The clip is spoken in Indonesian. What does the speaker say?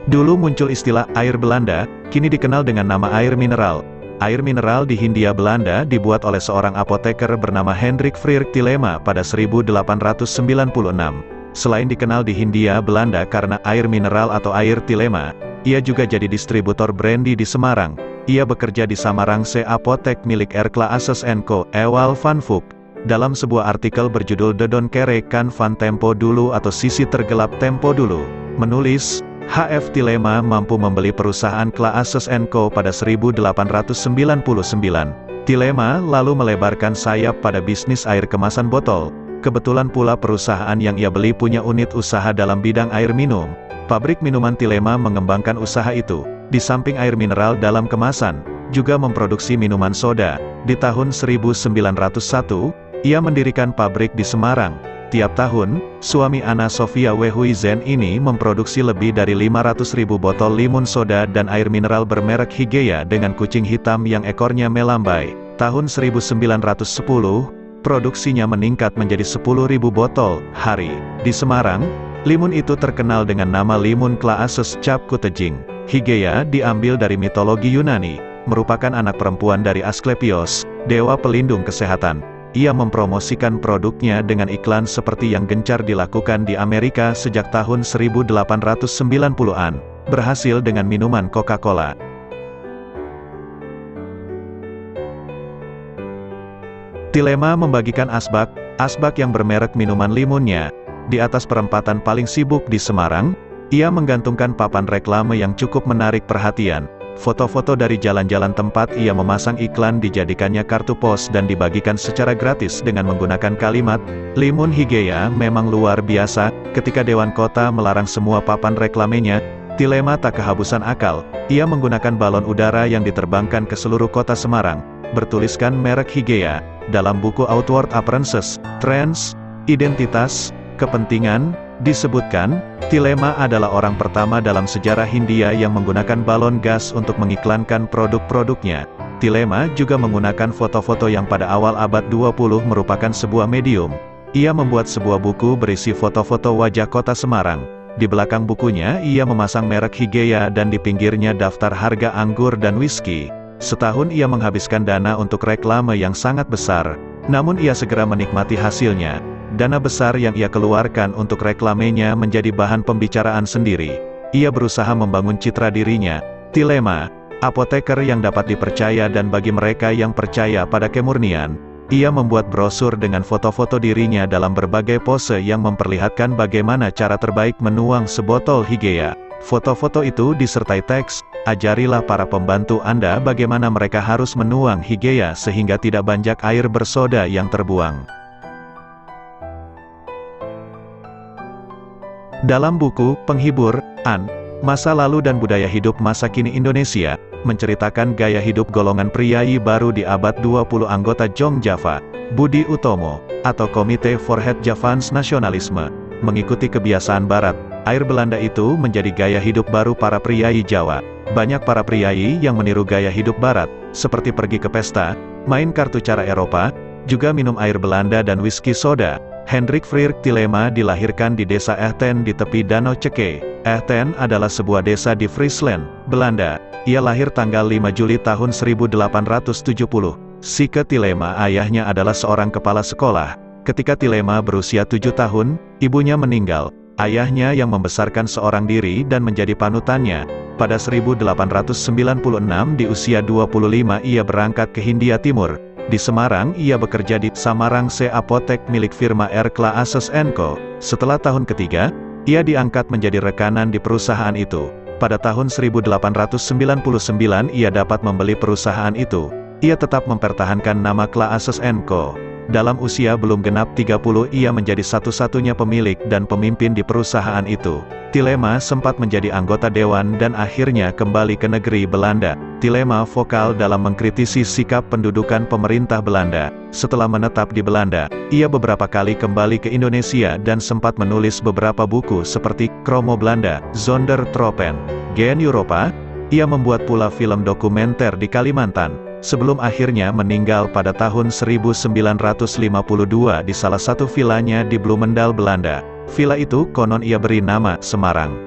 Dulu muncul istilah air Belanda, kini dikenal dengan nama air mineral. Air mineral di Hindia Belanda dibuat oleh seorang apoteker bernama Hendrik Frederik Tillema pada 1896. Selain dikenal di Hindia Belanda karena air mineral atau air Tillema, ia juga jadi distributor brandy di Semarang. Ia bekerja di Samarangse Apotek milik Erkla Asses & Co. Ewald van Vogt. Dalam sebuah artikel berjudul The Donkere kan van Tempo dulu atau Sisi Tergelap Tempo dulu, menulis, H.F. Tillema mampu membeli perusahaan Kla Asses & Co. pada 1899. Tillema lalu melebarkan sayap pada bisnis air kemasan botol. Kebetulan pula perusahaan yang ia beli punya unit usaha dalam bidang air minum. Pabrik minuman Tillema mengembangkan usaha itu. Di samping air mineral dalam kemasan, juga memproduksi minuman soda. Di tahun 1901, ia mendirikan pabrik di Semarang. Tiap tahun, suami Anna Sophia Wehuizen ini memproduksi lebih dari 500.000 botol limun soda dan air mineral bermerek Higea dengan kucing hitam yang ekornya melambai. Tahun 1910, produksinya meningkat menjadi 10.000 botol hari. Di Semarang, limun itu terkenal dengan nama limun Kla Asses Cap Kutejing. Higea diambil dari mitologi Yunani, merupakan anak perempuan dari Asklepios, dewa pelindung kesehatan. Ia mempromosikan produknya dengan iklan seperti yang gencar dilakukan di Amerika sejak tahun 1890-an, berhasil dengan minuman Coca-Cola. Tillema membagikan asbak yang bermerek minuman limunnya. Di atas perempatan paling sibuk di Semarang, ia menggantungkan papan reklame yang cukup menarik perhatian. Foto-foto dari jalan-jalan tempat ia memasang iklan dijadikannya kartu pos dan dibagikan secara gratis dengan menggunakan kalimat, limun Higea memang luar biasa. Ketika Dewan Kota melarang semua papan reklamenya, Tillema tak kehabisan akal. Ia menggunakan balon udara yang diterbangkan ke seluruh kota Semarang, bertuliskan merek Higea. Dalam buku Outward Appearances, Trends, Identitas, Kepentingan, disebutkan, Tillema adalah orang pertama dalam sejarah Hindia yang menggunakan balon gas untuk mengiklankan produk-produknya. Tillema juga menggunakan foto-foto yang pada awal abad 20 merupakan sebuah medium. Ia membuat sebuah buku berisi foto-foto wajah kota Semarang. Di belakang bukunya ia memasang merek Higea dan di pinggirnya daftar harga anggur dan whisky. Setahun ia menghabiskan dana untuk reklame yang sangat besar, namun ia segera menikmati hasilnya. Dana besar yang ia keluarkan untuk reklamenya menjadi bahan pembicaraan sendiri. Ia berusaha membangun citra dirinya, Tillema, apoteker yang dapat dipercaya, dan bagi mereka yang percaya pada kemurnian, ia membuat brosur dengan foto-foto dirinya dalam berbagai pose yang memperlihatkan bagaimana cara terbaik menuang sebotol Higea. Foto-foto itu disertai teks, ajarilah para pembantu Anda bagaimana mereka harus menuang Higea sehingga tidak banyak air bersoda yang terbuang. Dalam buku, Penghibur, Masa Lalu dan Budaya Hidup Masa Kini Indonesia, menceritakan gaya hidup golongan priayi baru di abad 20 anggota Jong Java, Budi Utomo, atau Komite for Het Javans Nasionalisme, mengikuti kebiasaan Barat. Air Belanda itu menjadi gaya hidup baru para priayi Jawa. Banyak para priayi yang meniru gaya hidup Barat, seperti pergi ke pesta, main kartu cara Eropa, juga minum air Belanda dan whisky soda. Hendrik Frederik Tillema dilahirkan di desa Ehten di tepi Danau Ceke. Ehten adalah sebuah desa di Friesland, Belanda. Ia lahir tanggal 5 Juli tahun 1870. Sike Tillema ayahnya adalah seorang kepala sekolah. Ketika Tillema berusia 7 tahun, ibunya meninggal. Ayahnya yang membesarkan seorang diri dan menjadi panutannya. Pada 1896 di usia 25 ia berangkat ke Hindia Timur. Di Semarang ia bekerja di Samarangse Apotek milik firma Erkla Asses & Co. Setelah tahun ketiga, ia diangkat menjadi rekanan di perusahaan itu. Pada tahun 1899 ia dapat membeli perusahaan itu. Ia tetap mempertahankan nama Kla Asses & Co. Dalam usia belum genap 30 ia menjadi satu-satunya pemilik dan pemimpin di perusahaan itu. Tillema sempat menjadi anggota dewan dan akhirnya kembali ke negeri Belanda. Tillema vokal dalam mengkritisi sikap pendudukan pemerintah Belanda. Setelah menetap di Belanda, ia beberapa kali kembali ke Indonesia dan sempat menulis beberapa buku seperti Kromo Belanda, Zonder Tropen, Gen Europa. Ia membuat pula film dokumenter di Kalimantan, sebelum akhirnya meninggal pada tahun 1952 di salah satu vilanya di Bloemendal, Belanda. Villa itu konon ia beri nama Semarang.